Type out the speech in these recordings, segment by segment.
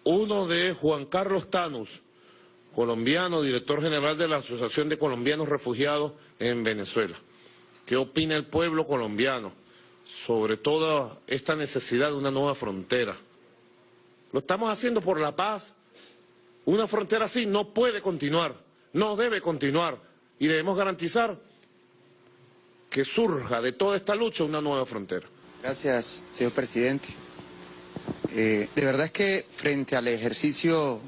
Uno de Juan Carlos Tanus, colombiano, director general de la Asociación de Colombianos Refugiados en Venezuela. ¿Qué opina el pueblo colombiano sobre toda esta necesidad de una nueva frontera? Lo estamos haciendo por la paz. Una frontera así no puede continuar, no debe continuar, y debemos garantizar que surja de toda esta lucha una nueva frontera. Gracias, señor presidente. De verdad es que frente al ejercicio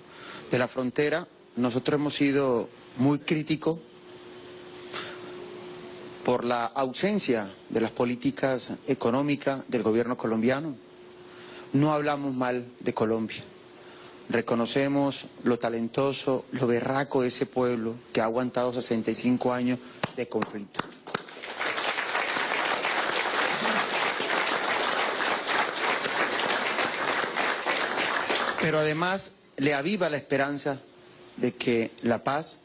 de la frontera, nosotros hemos sido muy críticos por la ausencia de las políticas económicas del gobierno colombiano. No hablamos mal de Colombia. Reconocemos lo talentoso, lo berraco de ese pueblo que ha aguantado 65 años de conflicto. Pero además le aviva la esperanza de que la paz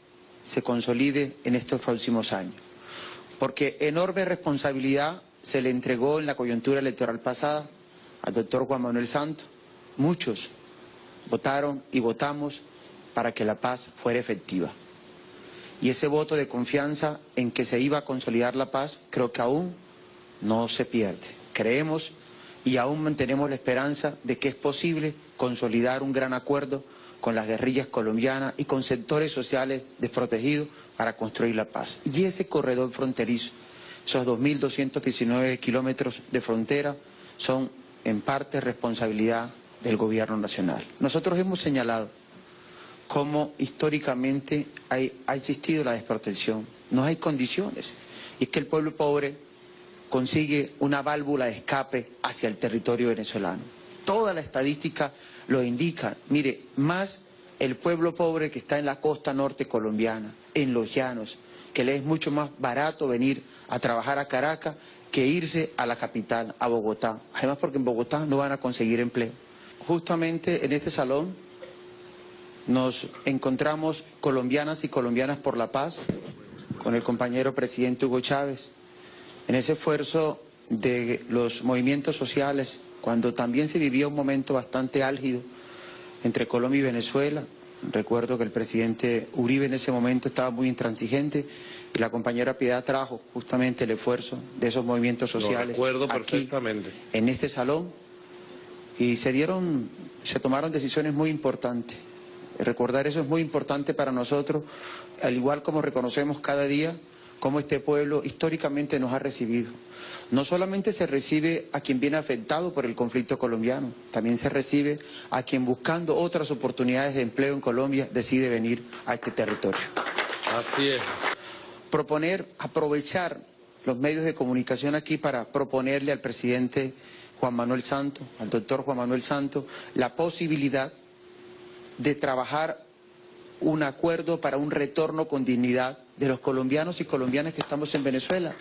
se consolide en estos próximos años. Porque enorme responsabilidad se le entregó en la coyuntura electoral pasada al doctor Juan Manuel Santos. Muchos votaron y votamos para que la paz fuera efectiva. Y ese voto de confianza en que se iba a consolidar la paz, creo que aún no se pierde. Creemos y aún mantenemos la esperanza de que es posible consolidar un gran acuerdo con las guerrillas colombianas y con sectores sociales desprotegidos para construir la paz. Y ese corredor fronterizo, esos 2.219 kilómetros de frontera, son en parte responsabilidad del gobierno nacional. Nosotros hemos señalado cómo históricamente ha existido la desprotección, no hay condiciones, y es que el pueblo pobre consigue una válvula de escape hacia el territorio venezolano. Toda la estadística lo indica. Mire, más el pueblo pobre que está en la costa norte colombiana, en los llanos, que le es mucho más barato venir a trabajar a Caracas que irse a la capital, a Bogotá. Además porque en Bogotá no van a conseguir empleo. Justamente en este salón nos encontramos colombianas y colombianas por la paz, con el compañero presidente Hugo Chávez, en ese esfuerzo de los movimientos sociales, cuando también se vivía un momento bastante álgido entre Colombia y Venezuela. Recuerdo que el presidente Uribe en ese momento estaba muy intransigente y la compañera Piedad trajo justamente el esfuerzo de esos movimientos sociales aquí, en este salón, y se tomaron decisiones muy importantes. Recordar eso es muy importante para nosotros, al igual como reconocemos cada día cómo este pueblo históricamente nos ha recibido. No solamente se recibe a quien viene afectado por el conflicto colombiano, también se recibe a quien buscando otras oportunidades de empleo en Colombia decide venir a este territorio. Así es. Aprovechar los medios de comunicación aquí para proponerle al presidente Juan Manuel Santos, al doctor Juan Manuel Santos, la posibilidad de trabajar un acuerdo para un retorno con dignidad de los colombianos y colombianas que estamos en Venezuela.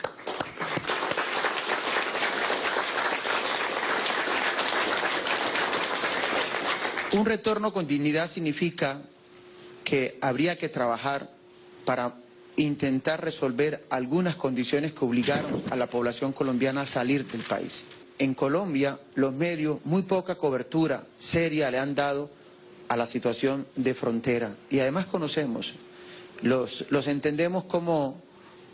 Un retorno con dignidad significa que habría que trabajar para intentar resolver algunas condiciones que obligaron a la población colombiana a salir del país. En Colombia, los medios muy poca cobertura seria le han dado a la situación de frontera, y además conocemos, los entendemos como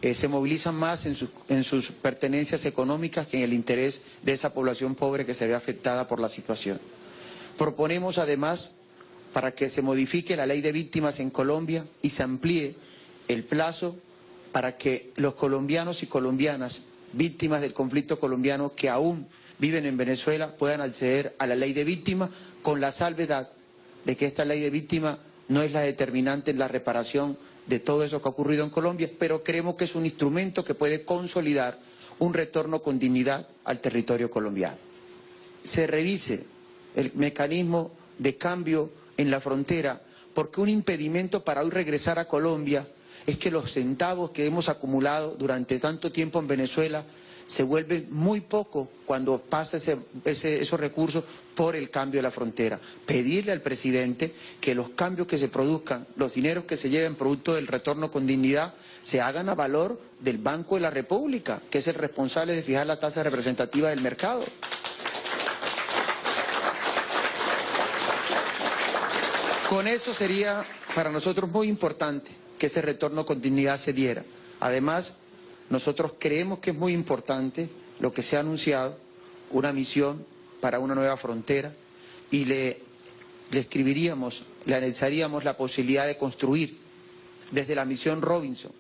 se movilizan más en sus pertenencias económicas que en el interés de esa población pobre que se ve afectada por la situación. Proponemos además para que se modifique la ley de víctimas en Colombia y se amplíe el plazo para que los colombianos y colombianas víctimas del conflicto colombiano que aún viven en Venezuela puedan acceder a la ley de víctimas, con la salvedad de que esta ley de víctimas no es la determinante en la reparación de todo eso que ha ocurrido en Colombia, pero creemos que es un instrumento que puede consolidar un retorno con dignidad al territorio colombiano. Se revise el mecanismo de cambio en la frontera, porque un impedimento para hoy regresar a Colombia es que los centavos que hemos acumulado durante tanto tiempo en Venezuela se vuelven muy poco cuando pasa esos recursos por el cambio de la frontera. Pedirle al presidente que los cambios que se produzcan, los dineros que se lleven producto del retorno con dignidad, se hagan a valor del Banco de la República, que es el responsable de fijar la tasa representativa del mercado. Con eso sería para nosotros muy importante que ese retorno con dignidad se diera. Además, nosotros creemos que es muy importante lo que se ha anunciado, una misión para una nueva frontera, y le anexaríamos la posibilidad de construir desde la misión Robinson,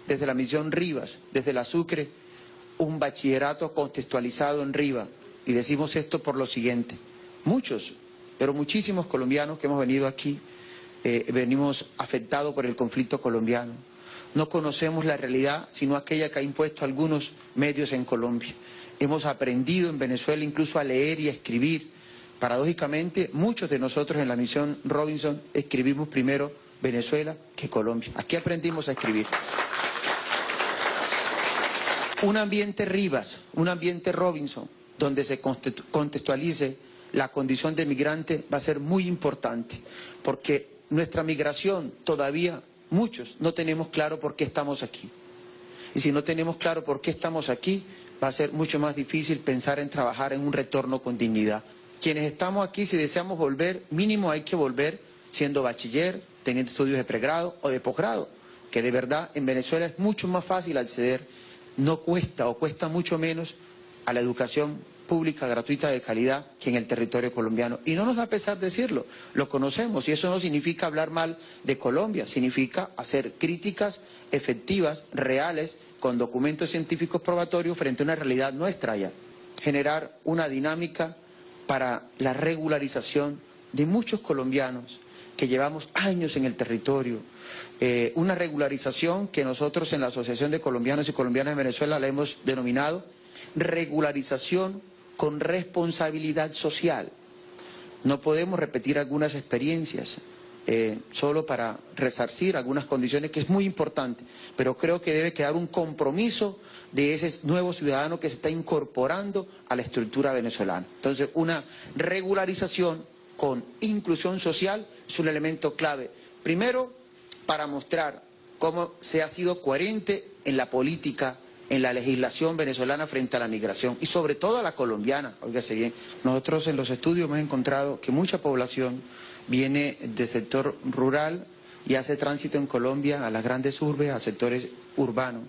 desde la misión Rivas, desde la Sucre, un bachillerato contextualizado en Riva. Y decimos esto por lo siguiente: muchos, pero muchísimos colombianos que hemos venido aquí, venimos afectados por el conflicto colombiano. No conocemos la realidad, sino aquella que ha impuesto algunos medios en Colombia. Hemos aprendido en Venezuela incluso a leer y a escribir. Paradójicamente, muchos de nosotros en la misión Robinson escribimos primero Venezuela que Colombia. Aquí aprendimos a escribir. Un ambiente Rivas, un ambiente Robinson, donde se contextualice la condición de migrante, va a ser muy importante, porque nuestra migración todavía muchos no tenemos claro por qué estamos aquí. Y si no tenemos claro por qué estamos aquí, va a ser mucho más difícil pensar en trabajar en un retorno con dignidad. Quienes estamos aquí, si deseamos volver, mínimo hay que volver siendo bachiller, teniendo estudios de pregrado o de posgrado, que de verdad en Venezuela es mucho más fácil acceder, no cuesta o cuesta mucho menos a la educación pública gratuita de calidad que en el territorio colombiano. Y no nos da pesar decirlo, lo conocemos, y eso no significa hablar mal de Colombia, significa hacer críticas efectivas, reales, con documentos científicos probatorios frente a una realidad nuestra ya. Generar una dinámica para la regularización de muchos colombianos que llevamos años en el territorio, una regularización que nosotros en la Asociación de Colombianos y Colombianas de Venezuela la hemos denominado regularización con responsabilidad social. No podemos repetir algunas experiencias solo para resarcir algunas condiciones, que es muy importante, pero creo que debe quedar un compromiso de ese nuevo ciudadano que se está incorporando a la estructura venezolana. Entonces, una regularización con inclusión social es un elemento clave. Primero, para mostrar cómo se ha sido coherente en la política, en la legislación venezolana frente a la migración y sobre todo a la colombiana. Óigase bien, nosotros en los estudios hemos encontrado que mucha población viene del sector rural y hace tránsito en Colombia a las grandes urbes, a sectores urbanos,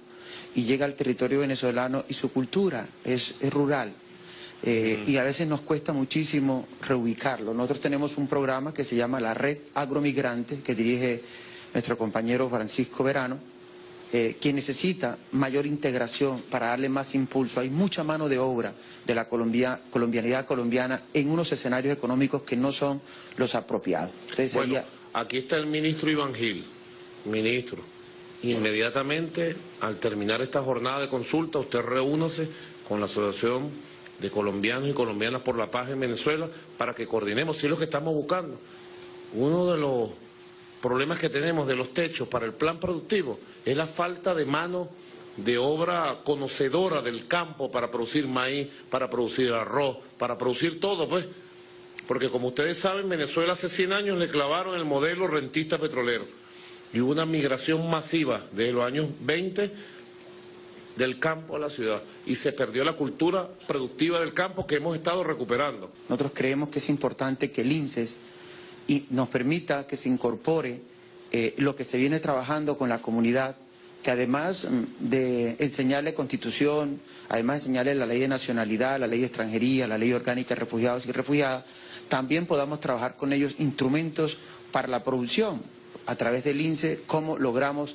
y llega al territorio venezolano y su cultura es rural. Y a veces nos cuesta muchísimo reubicarlo. Nosotros tenemos un programa que se llama la Red Agromigrante, que dirige nuestro compañero Francisco Verano, quien necesita mayor integración para darle más impulso. Hay mucha mano de obra de la colombianidad colombiana en unos escenarios económicos que no son los apropiados. Entonces, bueno, aquí está el ministro Iván Gil. Ministro, inmediatamente al terminar esta jornada de consulta, usted reúnase con la Asociación de Colombianos y Colombianas por la Paz en Venezuela para que coordinemos, si es lo que estamos buscando. Uno de los problemas que tenemos de los techos para el plan productivo es la falta de mano de obra conocedora del campo para producir maíz, para producir arroz, para producir todo, pues. Porque como ustedes saben, Venezuela hace 100 años le clavaron el modelo rentista petrolero y hubo una migración masiva desde los años 20 del campo a la ciudad y se perdió la cultura productiva del campo que hemos estado recuperando. Nosotros creemos que es importante que el INSES nos permita que se incorpore lo que se viene trabajando con la comunidad, que además de enseñarle Constitución, además de enseñarle la ley de nacionalidad, la ley de extranjería, la ley orgánica de refugiados y refugiadas, también podamos trabajar con ellos instrumentos para la producción, a través del INSEE, cómo logramos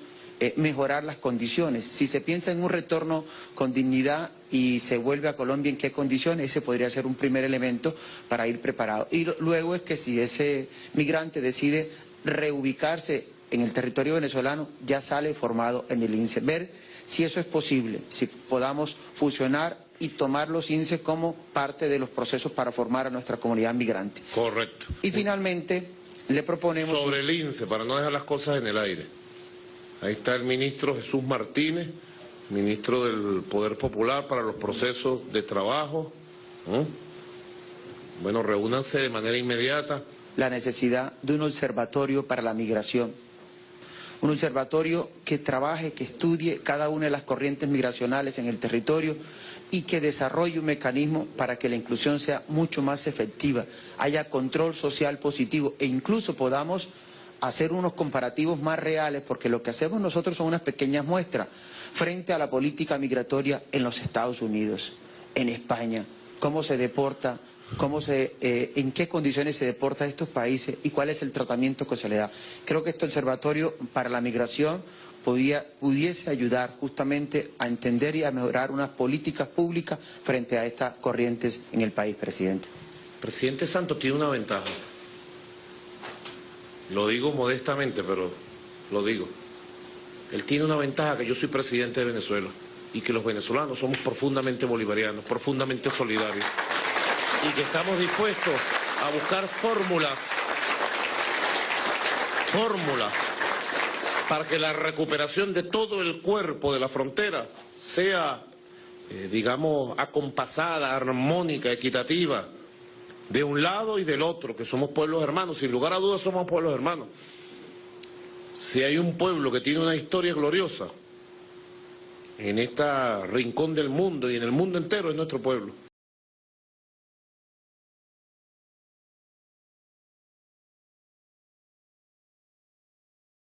mejorar las condiciones. Si se piensa en un retorno con dignidad y se vuelve a Colombia, ¿en qué condiciones? Ese podría ser un primer elemento para ir preparado. Y luego es que si ese migrante decide reubicarse en el territorio venezolano, ya sale formado en el INSEE. Ver si eso es posible, si podamos fusionar y tomar los INSEE como parte de los procesos para formar a nuestra comunidad migrante. Correcto. Y finalmente le proponemos... Sobre el INSEE, para no dejar las cosas en el aire. Ahí está el ministro Jesús Martínez, ministro del Poder Popular para los procesos de trabajo. Bueno, reúnanse de manera inmediata. La necesidad de un observatorio para la migración. Un observatorio que trabaje, que estudie cada una de las corrientes migracionales en el territorio y que desarrolle un mecanismo para que la inclusión sea mucho más efectiva, haya control social positivo e incluso podamos hacer unos comparativos más reales, porque lo que hacemos nosotros son unas pequeñas muestras frente a la política migratoria en los Estados Unidos, en España, cómo se deporta, en qué condiciones se deporta a estos países y cuál es el tratamiento que se le da. Creo que este observatorio para la migración pudiese ayudar justamente a entender y a mejorar unas políticas públicas frente a estas corrientes en el país, presidente. Presidente Santos tiene una ventaja. Lo digo modestamente, pero lo digo. Él tiene una ventaja, que yo soy presidente de Venezuela y que los venezolanos somos profundamente bolivarianos, profundamente solidarios y que estamos dispuestos a buscar fórmulas para que la recuperación de todo el cuerpo de la frontera sea, digamos, acompasada, armónica, equitativa, de un lado y del otro, que somos pueblos hermanos. Sin lugar a dudas somos pueblos hermanos. Si hay un pueblo que tiene una historia gloriosa en este rincón del mundo y en el mundo entero, es nuestro pueblo.